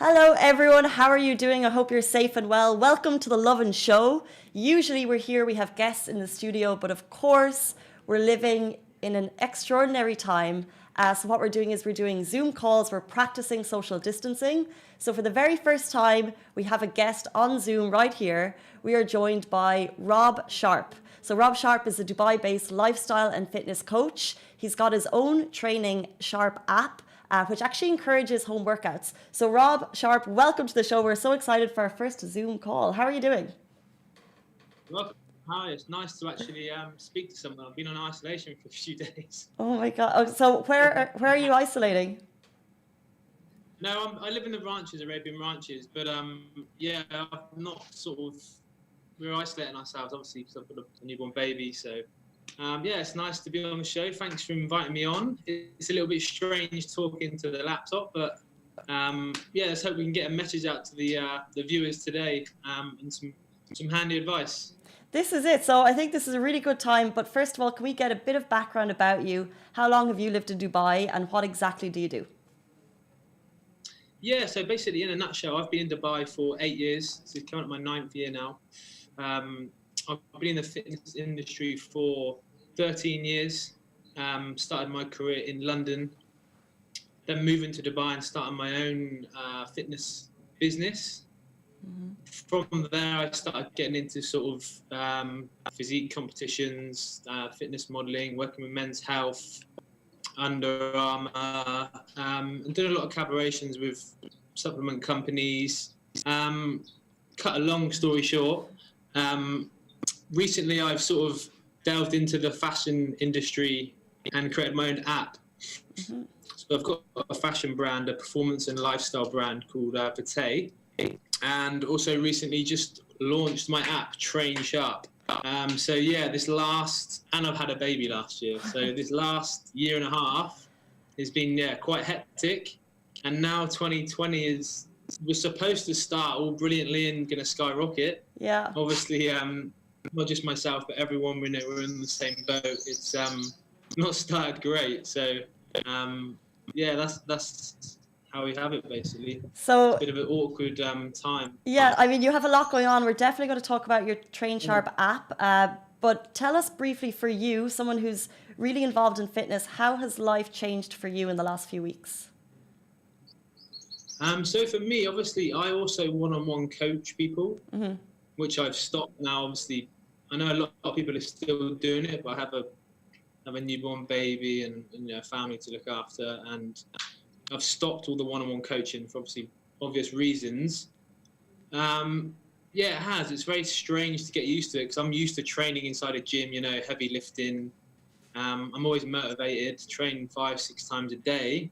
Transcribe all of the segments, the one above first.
Hello everyone, how are you doing? I hope you're safe and well. Welcome to the Lovin Show. Usually we have guests in the studio, but of course we're living in an extraordinary time. So what we're doing Zoom calls, we're practicing social distancing. So for the very first time, we have a guest on Zoom right here. We are joined by Rob Sharpe. So Rob Sharpe is a Dubai-based lifestyle and fitness coach. He's got his own training Sharpe app, which actually encourages home workouts. So Rob Sharpe, welcome to the show. We're so excited for our first Zoom call. How are you doing? Welcome. Hi, it's nice to actually speak to someone. I've been on isolation for a few days. Oh my God. Oh, so where are you isolating? No, I live in the ranches, Arabian ranches, but yeah, I've not we're isolating ourselves, obviously, because I've got a newborn baby. So, yeah, it's nice to be on the show. Thanks for inviting me on. It's a little bit strange talking to the laptop, but yeah, let's hope we can get a message out to the viewers today and some handy advice. This is it. So I think this is a really good time. But first of all, can we get a bit of background about you? How long have you lived in Dubai and what exactly do you do? Yeah, so basically, in a nutshell, I've been in Dubai for 8 years. So it's coming up my 9th year now. I've been in the fitness industry for 13 years. Started my career in London, then moving to Dubai and starting my own fitness business. From there, I started getting into sort of physique competitions, fitness modeling, working with Men's Health, Under Armour, and doing a lot of collaborations with supplement companies. Cut a long story short, recently I've sort of delved into the fashion industry and created my own app. So I've got a fashion brand, a performance and lifestyle brand called Vitae, and also recently just launched my app, Train Sharpe. So yeah, and I've had a baby last year. So this last year and a half has been quite hectic, and now 2020 was supposed to start all brilliantly and going to skyrocket. Yeah. Obviously, not just myself, but everyone we know we're in the same boat. It's not started great. So yeah, that's how we have it basically. So it's a bit of an awkward time. yeah, I mean, you have a lot going on. We're definitely going to talk about your Train Sharpe app. But tell us briefly, for you, someone who's really involved in fitness, how has life changed for you in the last few weeks? So for me, obviously, I also one-on-one coach people, which I've stopped now. Obviously, I know a lot of people are still doing it, but I have a newborn baby and a family to look after, and I've stopped all the one-on-one coaching for obvious reasons. Yeah, it has. It's very strange to get used to it because I'm used to training inside a gym, heavy lifting. I'm always motivated to train 5-6 times a day.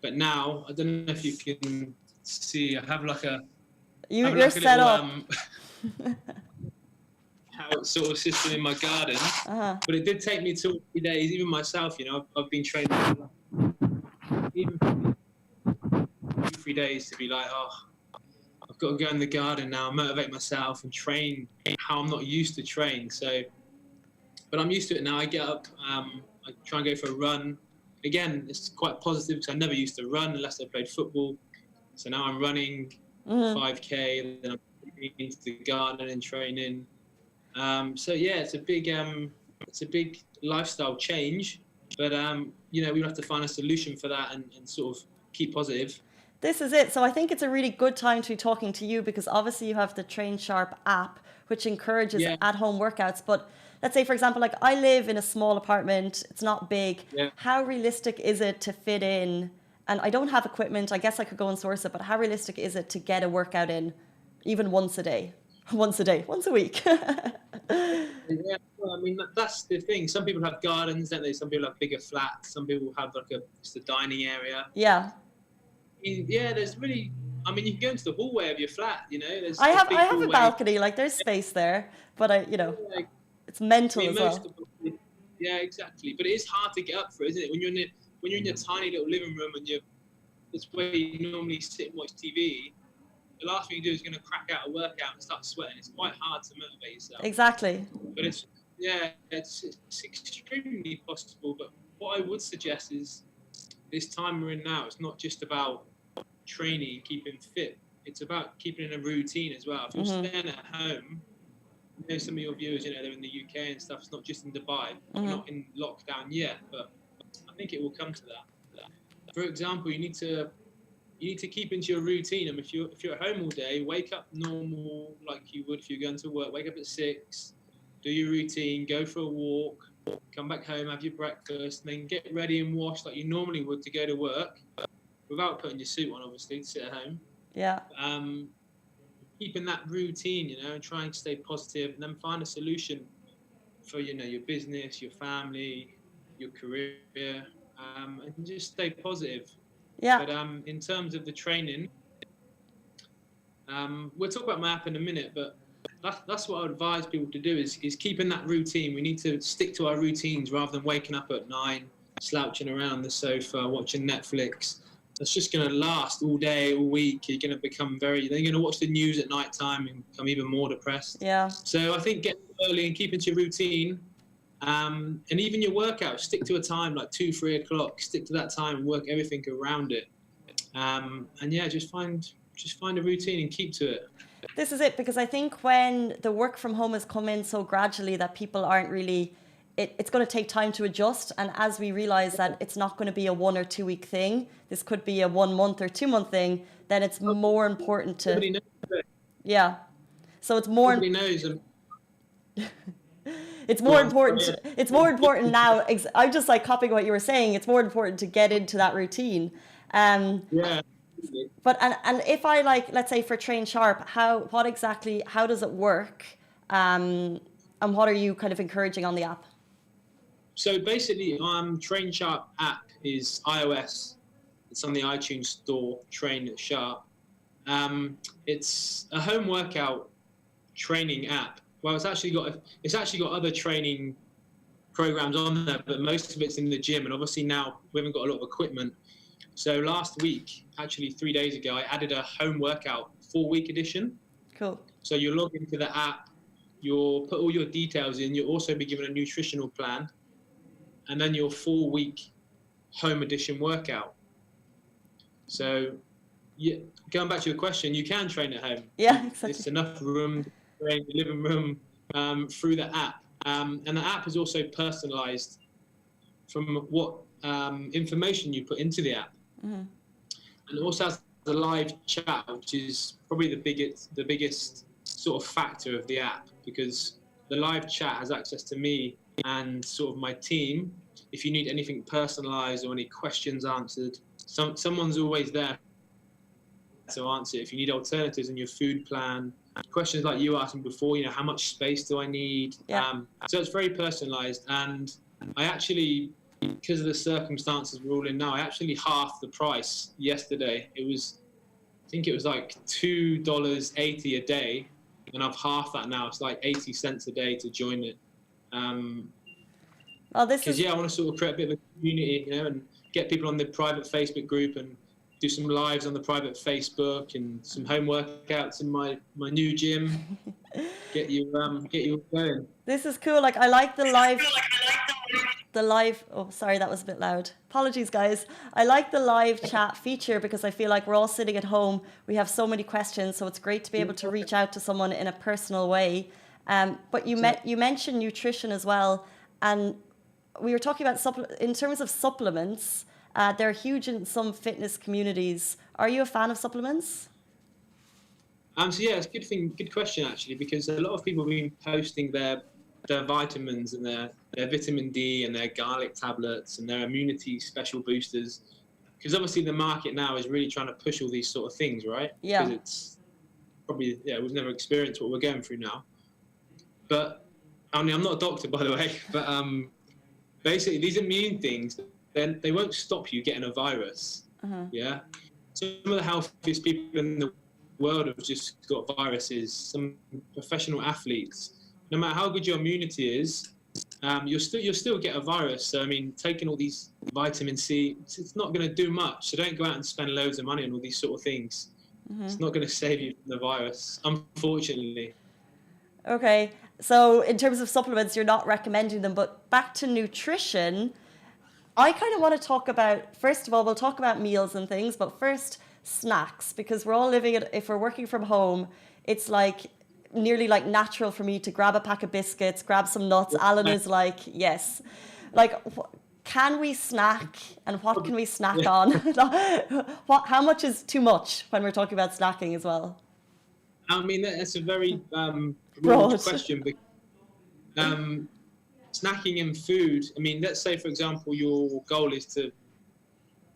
But now, I don't know if you can see, I have like a... You're set up. House sort of system in my garden. But it did take me 2 or 3 days, even myself, I've been training even 3 days to be like, I've got to go in the garden now, motivate myself and train how I'm not used to train. So, but I'm used to it now. I get up, I try and go for a run. Again, it's quite positive because I never used to run unless I played football. So now I'm running 5K, then I'm into the garden and training. So yeah, it's a big lifestyle change, but we have to find a solution for that and sort of keep positive. This is it. So I think it's a really good time to be talking to you because obviously you have the Train Sharpe app, which encourages at-home workouts. But let's say, for example, like I live in a small apartment. It's not big. Yeah. How realistic is it to fit in? And I don't have equipment. I guess I could go and source it. But how realistic is it to get a workout in even once a day? Once a week? Yeah, well, I mean, that's the thing. Some people have gardens, don't they? Some people have bigger flats. Some people have just a dining area. Yeah. Yeah, there's really... I mean, you can go into the hallway of your flat, There's I have a balcony, like there's space there, but it's mental as well. Yeah, exactly. But it is hard to get up for, isn't it? When you're in your tiny little living room and it's where you normally sit and watch TV, the last thing you do is going to crack out a workout and start sweating. It's quite hard to motivate yourself. Exactly. But it's extremely possible. But what I would suggest is this time we're in now, it's not just about training, keeping fit. It's about keeping in a routine as well. If you're staying at home, I know some of your viewers, you know, they're in the UK and stuff. It's not just in Dubai. We're not in lockdown yet, but I think it will come to that. For example, you need to keep into your routine. And if you're at home all day, wake up normal like you would if you're going to work. Wake up at 6, do your routine, go for a walk, come back home, have your breakfast, and then get ready and wash like you normally would to go to work, without putting your suit on, obviously, to sit at home. Yeah. Keeping that routine, you know, and trying to stay positive, and then find a solution for, you know, your business, your family, your career, and just stay positive. Yeah. But in terms of the training, we'll talk about my app in a minute, but that's what I would advise people to do is keeping that routine. We need to stick to our routines rather than waking up at 9, slouching around the sofa, watching Netflix. That's just going to last all day, all week. You're going to become then you're going to watch the news at night time and become even more depressed. Yeah. So I think get early and keep into your routine. And even your workouts, stick to a time like 2, 3 o'clock. Stick to that time and work everything around it. And yeah, just find a routine and keep to it. This is it, because I think when the work from home has come in so gradually that people aren't really, it's going to take time to adjust. And as we realize that it's not going to be a 1 or 2 week thing, this could be a 1 month or 2 month thing, then it's more important to. Nobody knows it. Yeah. So it's more. Nobody knows. It's more important. It's more important now. I'm just like copying what you were saying. It's more important to get into that routine. Yeah. But and if I let's say for Train Sharp, how does it work? And what are you kind of encouraging on the app? So basically, Train Sharp app is iOS. It's on the iTunes store. Train Sharp. It's a home workout training app. Well, it's actually got other training programs on there, but most of it's in the gym. And obviously now we haven't got a lot of equipment. So last week, actually 3 days ago, I added a home workout 4-week edition. Cool. So you log into the app, you'll put all your details in. You'll also be given a nutritional plan, and then your 4-week home edition workout. So yeah, going back to your question, you can train at home. Yeah, exactly. It's enough room to train the living room through the app. And the app is also personalized from what information you put into the app. Mm-hmm. And it also has the live chat, which is probably the biggest sort of factor of the app, because the live chat has access to me and sort of my team. If you need anything personalized or any questions answered, someone's always there to answer. If you need alternatives in your food plan, questions like you asked me before, you know, how much space do I need? Yeah. So it's very personalized. And I actually, because of the circumstances we're all in now, I actually halved the price yesterday. I think it was like $2.80 a day, and I've halved that now. It's like 80 cents a day to join it. Well, I want to sort of create a bit of a community, you know, and get people on the private Facebook group and do some lives on the private Facebook and some home workouts in my new gym. Get you going. This is cool. Like, I like the live. Oh, sorry, that was a bit loud. Apologies, guys. I like the live chat feature because I feel like we're all sitting at home. We have so many questions, so it's great to be able to reach out to someone in a personal way. But you mentioned nutrition as well, and we were talking about in terms of supplements. They're huge in some fitness communities. Are you a fan of supplements? So yeah, it's a good question actually, because a lot of people have been posting their vitamins and their vitamin D and their garlic tablets and their immunity special boosters, because obviously the market now is really trying to push all these sort of things, right? Yeah. Because it's probably, we've never experienced what we're going through now. But I mean, I'm not a doctor, by the way, but basically these immune things, then they won't stop you getting a virus. Uh-huh. Yeah. Some of the healthiest people in the world have just got viruses. Some professional athletes, no matter how good your immunity is, you'll still get a virus. So I mean, taking all these vitamin C, it's not going to do much. So don't go out and spend loads of money on all these sort of things. Mm-hmm. It's not going to save you from the virus, unfortunately. Okay. So in terms of supplements, you're not recommending them, but back to nutrition. I kind of want to talk about, first of all, we'll talk about meals and things, but first, snacks, because we're all living it. If we're working from home, it's like nearly like natural for me to grab a pack of biscuits, grab some nuts. Alan is like, yes, like. Can we snack, and what can we snack on? How much is too much when we're talking about snacking as well? I mean, that's a very Broad broad question. But, snacking and food. I mean, let's say, for example, your goal is to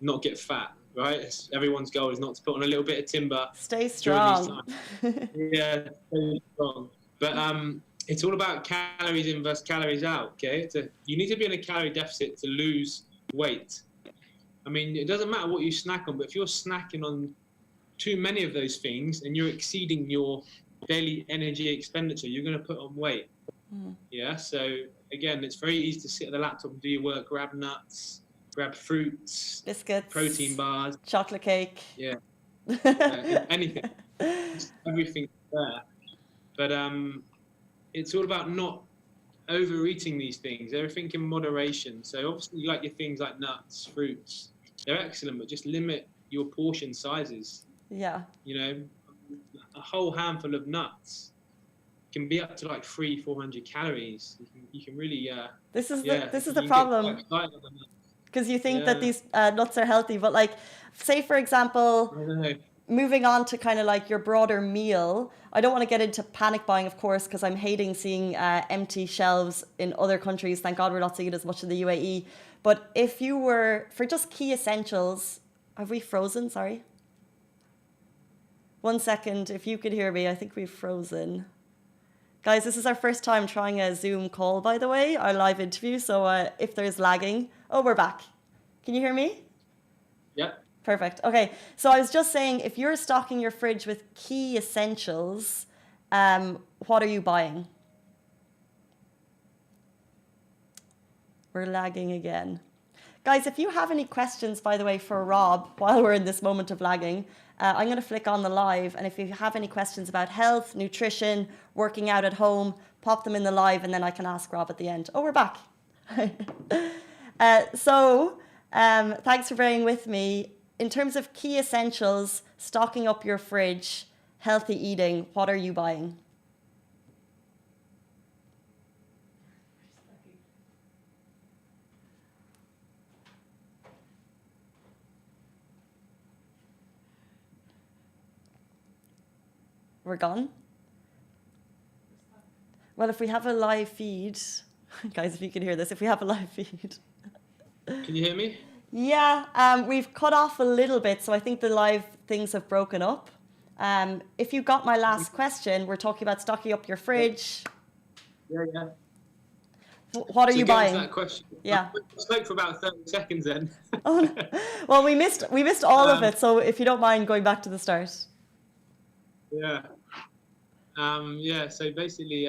not get fat, right? Everyone's goal is not to put on a little bit of timber. Stay strong. During these times. Yeah, stay strong. But it's all about calories in versus calories out, okay? You need to be in a calorie deficit to lose weight. I mean, it doesn't matter what you snack on, but if you're snacking on too many of those things and you're exceeding your daily energy expenditure, you're going to put on weight. Yeah, so again, it's very easy to sit at the laptop and do your work, grab nuts, grab fruits, biscuits, protein bars, chocolate cake. Yeah, anything, everything there. But it's all about not overeating these things. Everything in moderation. So obviously, you like your things like nuts, fruits. They're excellent, but just limit your portion sizes. Yeah. You know, a whole handful of nuts can be up to like 300-400 calories. You can really. This is the problem. Because you think that these nuts are healthy, but like, say for example. Moving on to kind of like your broader meal, I don't want to get into panic buying, of course, because I'm hating seeing empty shelves in other countries. Thank God we're not seeing it as much in the UAE. But if you were, for just key essentials, have we frozen? Sorry. 1 second, if you could hear me, I think we've frozen. Guys, this is our first time trying a Zoom call, by the way, our live interview. So if there's lagging, we're back. Can you hear me? Yeah. Perfect. Okay. So I was just saying, if you're stocking your fridge with key essentials, what are you buying? We're lagging again. Guys, if you have any questions, by the way, for Rob, while we're in this moment of lagging, I'm going to flick on the live. And if you have any questions about health, nutrition, working out at home, pop them in the live, and then I can ask Rob at the end. We're back. Thanks for bearing with me. In terms of key essentials, stocking up your fridge, healthy eating, what are you buying? We're gone? Well, if we have a live feed, guys, if you can hear this, if we have a live feed. Can you hear me? Yeah, we've cut off a little bit, so I think the live things have broken up. If you got my last question, we're talking about stocking up your fridge. Yeah. What are you buying? That question. Yeah. I spoke for about 30 seconds then. Well, we missed all of it, so if you don't mind going back to the start. Yeah. So basically,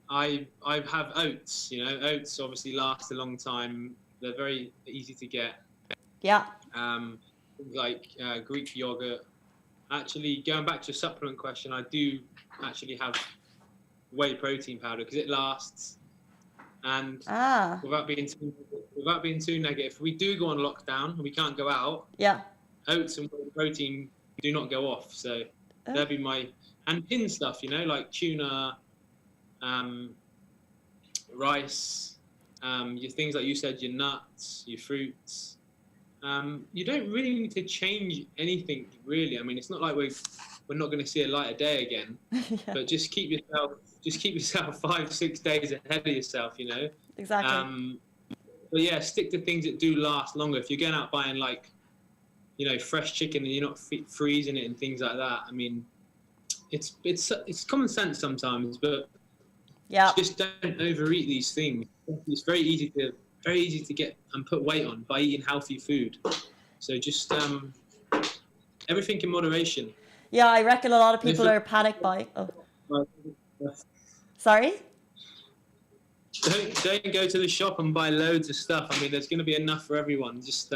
I have oats. You know, oats obviously last a long time. They're very easy to get. Yeah. Like Greek yogurt. Actually, going back to your supplement question, I do actually have whey protein powder because it lasts. And without being too negative, if we do go on lockdown and we can't go out, oats and whey protein do not go off. So that'd be and tin stuff, you know, like tuna, rice. Your things like you said, your nuts, your fruits. You don't really need to change anything, really. I mean, it's not like we're not going to see a light of day again. But just keep yourself 5-6 days ahead of yourself, you know. Exactly. But yeah, stick to things that do last longer. If you're going out buying like, you know, fresh chicken and you're not freezing it and things like that, I mean, it's common sense sometimes, but just don't overeat these things. It's very easy to get and put weight on by eating healthy food. So just everything in moderation. Yeah, I reckon a lot of people are panic buying. Sorry? Don't go to the shop and buy loads of stuff. I mean, there's going to be enough for everyone. Just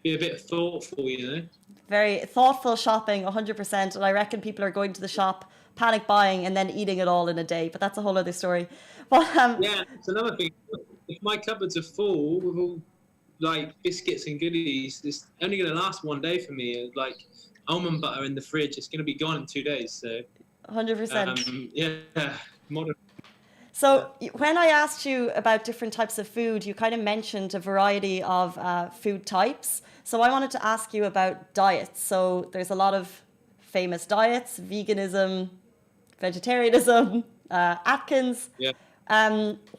be a bit thoughtful, you know. Very thoughtful shopping, 100%. And I reckon people are going to the shop, panic buying, and then eating it all in a day. But that's a whole other story. But yeah, it's another thing. If my cupboards are full with all like biscuits and goodies, it's only going to last one day for me. Like almond butter in the fridge, it's going to be gone in 2 days. So 100%. yeah, modern. So when I asked you about different types of food, you kind of mentioned a variety of food types. So I wanted to ask you about diets. So there's a lot of famous diets: veganism, vegetarianism, Atkins. Yeah.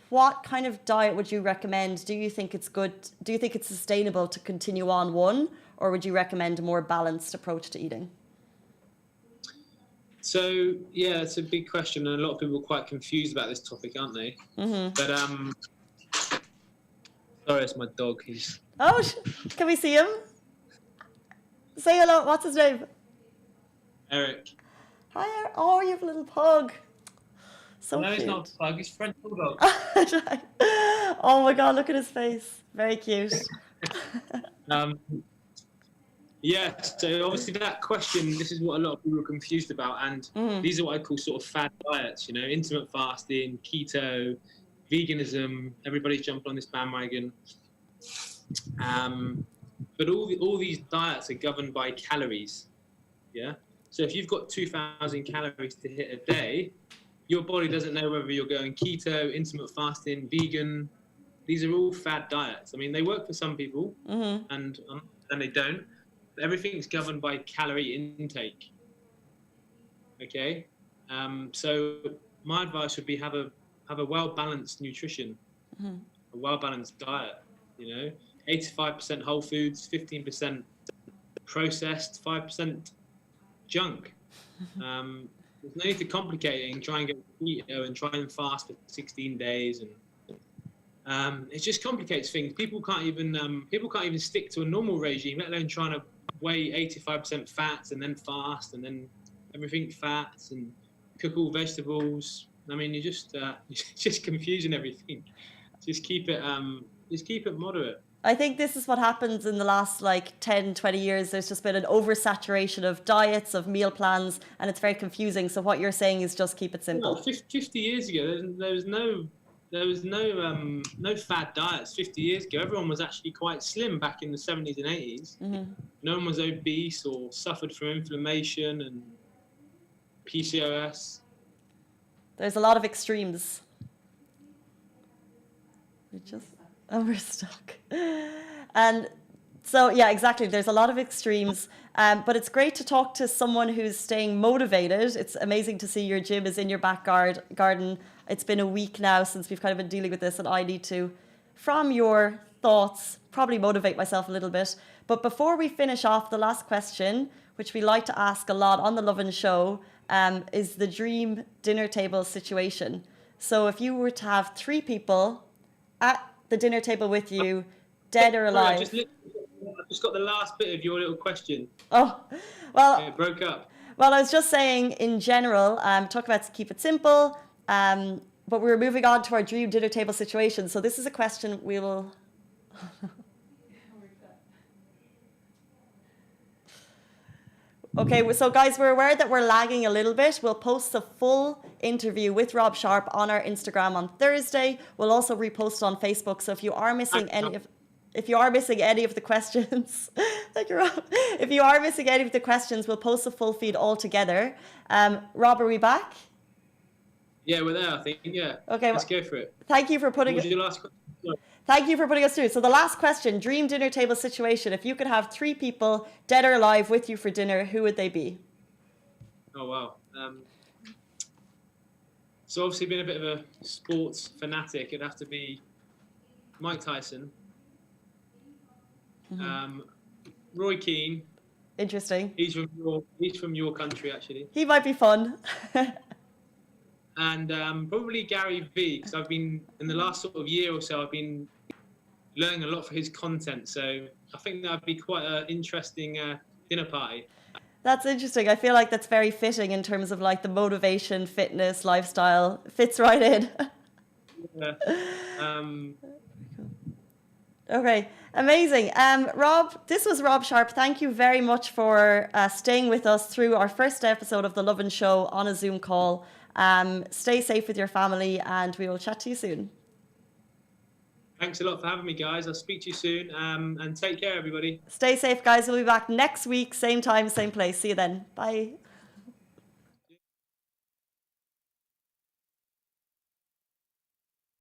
What kind of diet would you recommend? Do you think it's good? Do you think it's sustainable to continue on one, or would you recommend a more balanced approach to eating? So yeah, it's a big question, and a lot of people are quite confused about this topic, aren't they? Mm-hmm. But sorry, it's my dog. He's Can we see him? Say hello. What's his name? Eric. Hi, Eric. Oh, you have a little pug. So no, cute. he's not a pug. He's French bulldog. Oh my God! Look at his face. Very cute. Yeah, so obviously that question, this is what a lot of people are confused about, and these are what I call sort of fad diets, you know, intermittent fasting, keto, veganism, everybody's jumping on this bandwagon. But all these diets are governed by calories, yeah? So if you've got 2,000 calories to hit a day, your body doesn't know whether you're going keto, intermittent fasting, vegan. These are all fad diets. I mean, they work for some people, and they don't. Everything's governed by calorie intake. Okay, so my advice would be have a well-balanced nutrition, a well-balanced diet. You know, 85% whole foods, 15% processed, 5% junk. There's no need to complicate it and try and get keto and try and fast for 16 days, and it just complicates things. People can't even stick to a normal regime, let alone trying to weigh 85% fats and then fast and then everything fats and cook all vegetables. I mean, you're just confusing everything. Just keep it moderate. I think this is what happens in the last 10, 20 years. There's just been an oversaturation of diets, of meal plans, and it's very confusing. So what you're saying is just keep it simple. Well, 50 years ago, there was no fad diets 50 years ago. Everyone was actually quite slim back in the 70s and 80s. No one was obese or suffered from inflammation and PCOS. There's a lot of extremes. We're stuck. And so, yeah, exactly. There's a lot of extremes. But it's great to talk to someone who's staying motivated. It's amazing to see your gym is in your back garden. It's been a week now since we've kind of been dealing with this, and I need to, from your thoughts, probably motivate myself a little bit. But before we finish off, the last question, which we like to ask a lot on the Lovin Show, is the dream dinner table situation. So if you were to have 3 people at the dinner table with you, dead or alive. I just got the last bit of your little question. Oh, well. It broke up. Well, I was just saying in general, talk about keep it simple, but we're moving on to our dream dinner table situation. So this is a question we will... Okay, so guys, we're aware that we're lagging a little bit. We'll post the full interview with Rob Sharpe on our Instagram on Thursday. We'll also repost on Facebook. So if you are missing any of the questions, thank you, Rob. If you are missing any of the questions, we'll post the full feed all together. Rob, are we back? Yeah, we're there, I think. Yeah. Okay. Let's go for it. Thank you for putting What was your last question? Thank you for putting us through. So the last question, dream dinner table situation. If you could have 3 people, dead or alive, with you for dinner, who would they be? Oh, wow. So obviously being a bit of a sports fanatic, it'd have to be Mike Tyson, Roy Keane. Interesting. He's from your country, actually. He might be fun. And probably Gary Vee, because I've been, in the last sort of year or so, I've been learning a lot for his content. So I think that would be quite an interesting dinner party. That's interesting. I feel like that's very fitting in terms of the motivation, fitness, lifestyle. Fits right in. Yeah. Okay, amazing. Rob, this was Rob Sharpe. Thank you very much for staying with us through our first episode of the Lovin Show on a Zoom call. Stay safe with your family, and we will chat to you soon. Thanks a lot for having me, guys. I'll speak to you soon. And take care, everybody. Stay safe, guys. We'll be back next week, same time, same place. See you then. Bye.